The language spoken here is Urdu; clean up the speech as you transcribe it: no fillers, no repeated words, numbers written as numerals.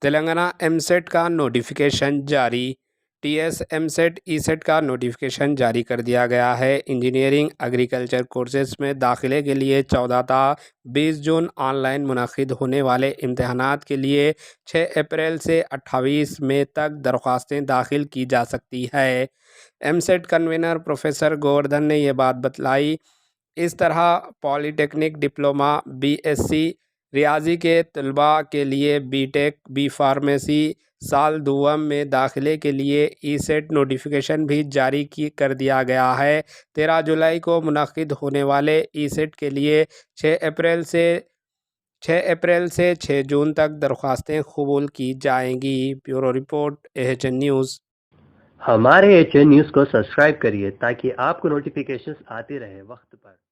تلنگانہ ایم سیٹ کا نوٹیفیکیشن جاری۔ T S EAMCET ECET کا نوٹیفیکیشن جاری کر دیا گیا ہے۔ انجینئرنگ ایگریکلچر کورسز میں داخلے کے لیے 14 تا 20 جون آن لائن منعقد ہونے والے امتحانات کے لیے 6 اپریل سے 28 مئی تک درخواستیں داخل کی جا سکتی ہے۔ M set convener professor Govardhan نے یہ بات بتلائی۔ اس طرح polytechnic, diploma, B S C ریاضی کے طلباء کے لیے بی ٹیک، بی فارمیسی سال دوم میں داخلے کے لیے ای سیٹ نوٹیفیکیشن بھی جاری کر دیا گیا ہے۔ 13 جولائی کو منعقد ہونے والے ای سیٹ کے لیے 6 اپریل سے 6 جون تک درخواستیں قبول کی جائیں گی۔ Bureau report AHN news. ہمارے AHN نیوز کو سبسکرائب کریے تاکہ آپ کو نوٹیفیکیشنز آتی رہے وقت پر۔